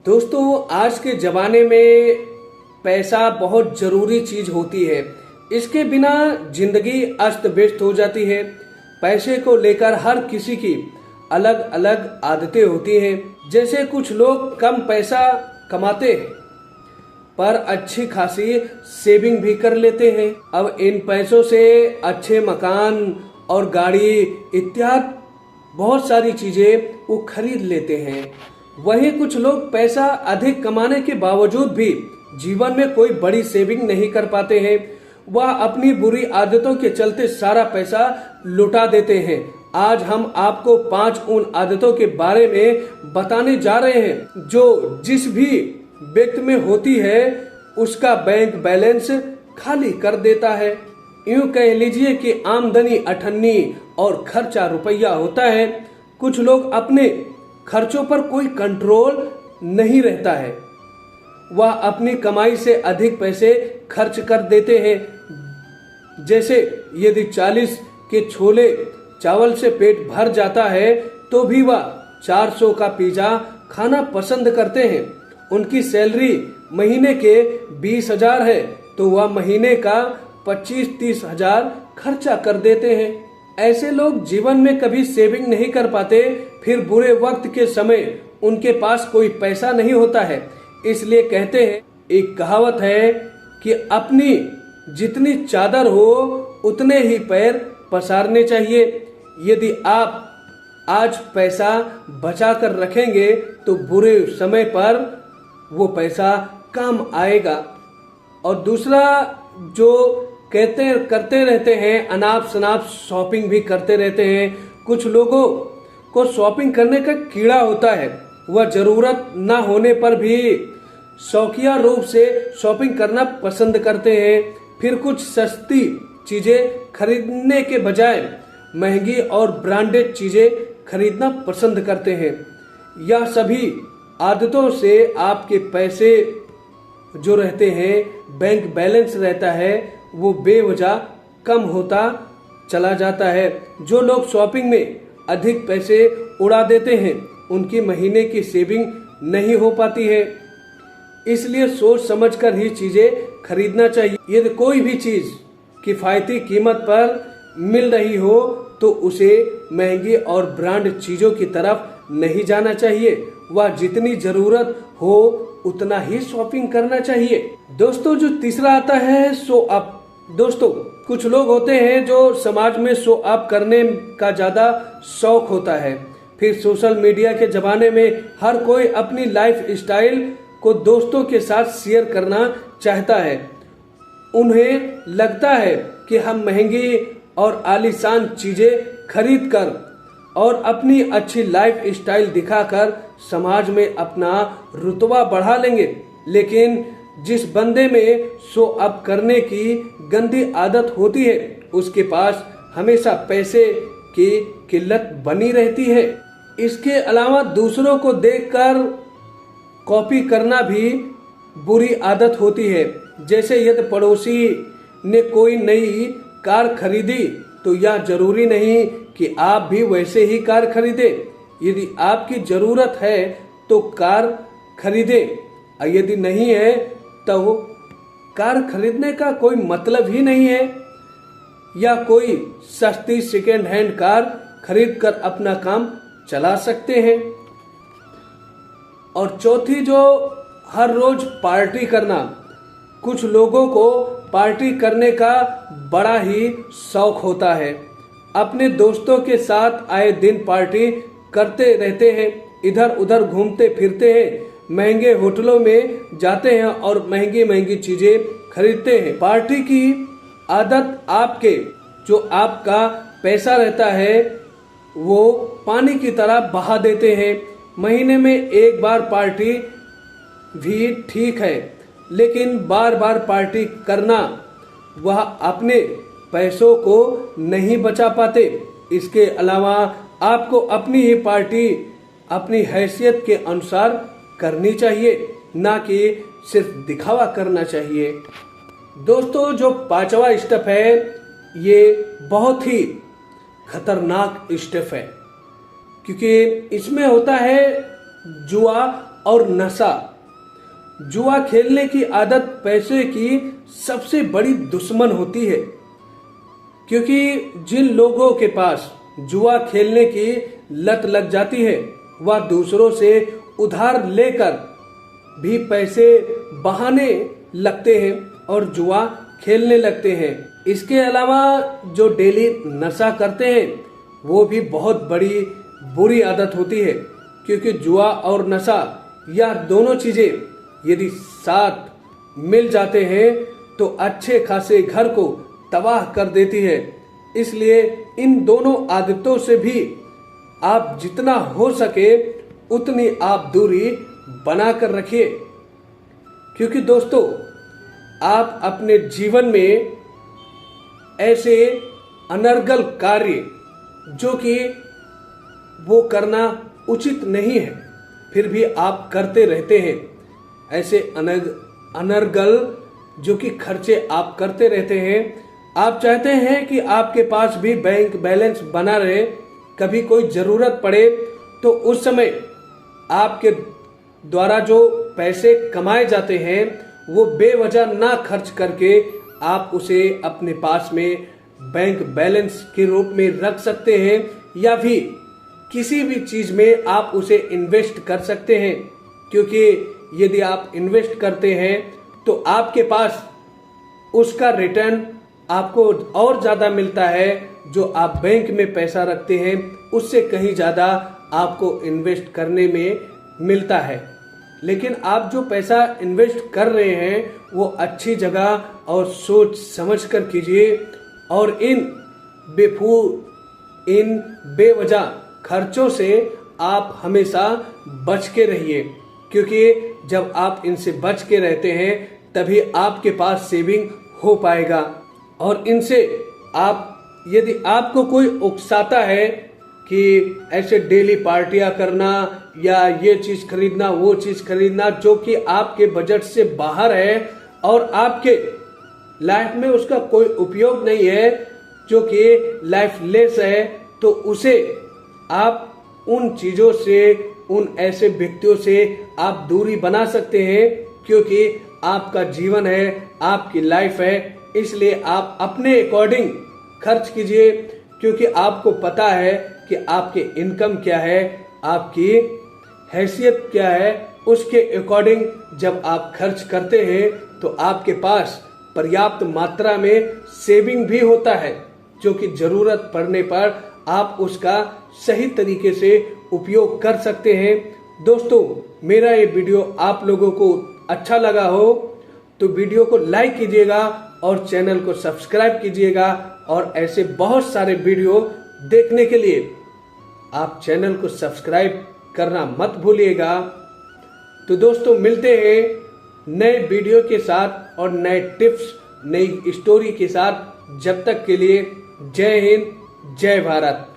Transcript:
दोस्तों, आज के ज़माने में पैसा बहुत ज़रूरी चीज़ होती है। इसके बिना जिंदगी अस्त व्यस्त हो जाती है। पैसे को लेकर हर किसी की अलग अलग आदतें होती हैं। जैसे कुछ लोग कम पैसा कमाते हैं पर अच्छी खासी सेविंग भी कर लेते हैं। अब इन पैसों से अच्छे मकान और गाड़ी इत्यादि बहुत सारी चीजें वो खरीद लेते हैं। वहीं कुछ लोग पैसा अधिक कमाने के बावजूद भी जीवन में कोई बड़ी सेविंग नहीं कर पाते हैं। वह अपनी बुरी आदतों के चलते सारा पैसा लुटा देते हैं। आज हम आपको 5 उन आदतों के बारे में बताने जा रहे हैं जो जिस भी व्यक्ति में होती है उसका बैंक बैलेंस खाली कर देता है। यूं कह लीजिए कि आमदनी अठन्नी और खर्चा रुपया होता है। कुछ लोग अपने खर्चों पर कोई कंट्रोल नहीं रहता है। वह अपनी कमाई से अधिक पैसे खर्च कर देते हैं। जैसे यदि 40 के छोले चावल से पेट भर जाता है तो भी वह 400 का पिज्जा खाना पसंद करते हैं। उनकी सैलरी महीने के 20,000 है तो वह महीने का 25-30 हजार खर्चा कर देते हैं। ऐसे लोग जीवन में कभी सेविंग नहीं कर पाते। फिर बुरे वक्त के समय उनके पास कोई पैसा नहीं होता है। इसलिए कहते हैं, एक कहावत है कि अपनी जितनी चादर हो उतने ही पैर पसारने चाहिए। यदि आप आज पैसा बचा कर रखेंगे तो बुरे समय पर वो पैसा काम आएगा। और दूसरा जो करते रहते हैं, अनाप शनाप शॉपिंग भी करते रहते हैं। कुछ लोगों को शॉपिंग करने का कीड़ा होता है। वह जरूरत न होने पर भी शौकिया रूप से शॉपिंग करना पसंद करते हैं। फिर कुछ सस्ती चीजें खरीदने के बजाय महंगी और ब्रांडेड चीजें खरीदना पसंद करते हैं। यह सभी आदतों से आपके पैसे जो रहते हैं, बैंक बैलेंस रहता है, वो बेवजह कम होता चला जाता है। जो लोग शॉपिंग में अधिक पैसे उड़ा देते हैं उनकी महीने की सेविंग नहीं हो पाती है। इसलिए सोच समझकर ही चीजें खरीदना चाहिए। यदि कोई भी चीज किफायती कीमत पर मिल रही हो तो उसे महंगी और ब्रांड चीजों की तरफ नहीं जाना चाहिए। वह जितनी जरूरत हो उतना ही शॉपिंग करना चाहिए। दोस्तों, जो तीसरा आता है शो अप। दोस्तों, कुछ लोग होते हैं जो समाज में शो अप करने का ज्यादा शौक होता है। फिर सोशल मीडिया के जमाने में हर कोई अपनी लाइफ स्टाइल को दोस्तों के साथ शेयर करना चाहता है। उन्हें लगता है कि हम महंगी और आलीशान चीजें खरीद कर और अपनी अच्छी लाइफ स्टाइल दिखाकर समाज में अपना रुतबा बढ़ा लेंगे। लेकिन जिस बंदे में शो अप करने की गंदी आदत होती है उसके पास हमेशा पैसे की किल्लत बनी रहती है। इसके अलावा दूसरों को देखकर कॉपी करना भी बुरी आदत होती है। जैसे यदि पड़ोसी ने कोई नई कार खरीदी तो यह जरूरी नहीं कि आप भी वैसे ही कार खरीदे। यदि आपकी जरूरत है तो कार खरीदे, और यदि नहीं है तो कार खरीदने का कोई मतलब ही नहीं है। या कोई सस्ती सेकेंड हैंड कार खरीद कर अपना काम चला सकते हैं। और चौथी, जो हर रोज पार्टी करना। कुछ लोगों को पार्टी करने का बड़ा ही शौक होता है। अपने दोस्तों के साथ आए दिन पार्टी करते रहते हैं। इधर उधर घूमते फिरते हैं, महंगे होटलों में जाते हैं और महंगी महंगी चीजें खरीदते हैं। पार्टी की आदत जो आपका पैसा रहता है वो पानी की तरह बहा देते हैं। महीने में एक बार पार्टी भी ठीक है, लेकिन बार बार पार्टी करना वह अपने पैसों को नहीं बचा पाते। इसके अलावा आपको अपनी ही पार्टी अपनी हैसियत के अनुसार करनी चाहिए, ना कि सिर्फ दिखावा करना चाहिए। दोस्तों, जो 5वां स्टेप है ये बहुत ही खतरनाक स्टेप है, क्योंकि इसमें होता है जुआ और नशा। जुआ खेलने की आदत पैसे की सबसे बड़ी दुश्मन होती है, क्योंकि जिन लोगों के पास जुआ खेलने की लत लग जाती है वह दूसरों से उधार लेकर भी पैसे बहाने लगते हैं और जुआ खेलने लगते हैं। इसके अलावा जो डेली नशा करते हैं वो भी बहुत बड़ी बुरी आदत होती है, क्योंकि जुआ और नशा यह दोनों चीजें यदि साथ मिल जाते हैं तो अच्छे खासे घर को तबाह कर देती है। इसलिए इन दोनों आदतों से भी आप जितना हो सके उतनी आप दूरी बनाकर रखिए, क्योंकि दोस्तों आप अपने जीवन में ऐसे अनर्गल कार्य जो कि वो करना उचित नहीं है फिर भी आप करते रहते हैं, ऐसे अनर्गल जो कि खर्चे आप करते रहते हैं। आप चाहते हैं कि आपके पास भी बैंक बैलेंस बना रहे, कभी कोई जरूरत पड़े तो उस समय आपके द्वारा जो पैसे कमाए जाते हैं वो बेवजह ना खर्च करके आप उसे अपने पास में बैंक बैलेंस के रूप में रख सकते हैं, या फिर किसी भी चीज में आप उसे इन्वेस्ट कर सकते हैं। क्योंकि यदि आप इन्वेस्ट करते हैं तो आपके पास उसका रिटर्न आपको और ज्यादा मिलता है। जो आप बैंक में पैसा रखते हैं उससे कहीं ज्यादा आपको इन्वेस्ट करने में मिलता है। लेकिन आप जो पैसा इन्वेस्ट कर रहे हैं वो अच्छी जगह और सोच समझ कर कीजिए, और इन बेवजह खर्चों से आप हमेशा बच के रहिए, क्योंकि जब आप इनसे बच के रहते हैं तभी आपके पास सेविंग हो पाएगा। और इनसे आप, यदि आपको कोई उकसाता है कि ऐसे डेली पार्टियां करना या ये चीज खरीदना वो चीज खरीदना जो कि आपके बजट से बाहर है और आपके लाइफ में उसका कोई उपयोग नहीं है, जो कि लाइफ लेस है, तो उसे आप उन चीजों से, उन ऐसे व्यक्तियों से आप दूरी बना सकते हैं, क्योंकि आपका जीवन है, आपकी लाइफ है। इसलिए आप अपने अकॉर्डिंग खर्च कीजिए, क्योंकि आपको पता है कि आपके इनकम क्या है, आपकी हैसियत क्या है। उसके अकॉर्डिंग जब आप खर्च करते हैं तो आपके पास पर्याप्त मात्रा में सेविंग भी होता है, जो कि जरूरत पड़ने पर आप उसका सही तरीके से उपयोग कर सकते हैं। दोस्तों, मेरा ये वीडियो आप लोगों को अच्छा लगा हो तो वीडियो को लाइक कीजिएगा और चैनल को सब्सक्राइब कीजिएगा, और ऐसे बहुत सारे वीडियो देखने के लिए आप चैनल को सब्सक्राइब करना मत भूलिएगा। तो दोस्तों, मिलते हैं नए वीडियो के साथ और नए टिप्स, नई स्टोरी के साथ। जब तक के लिए जय हिंद, जय भारत।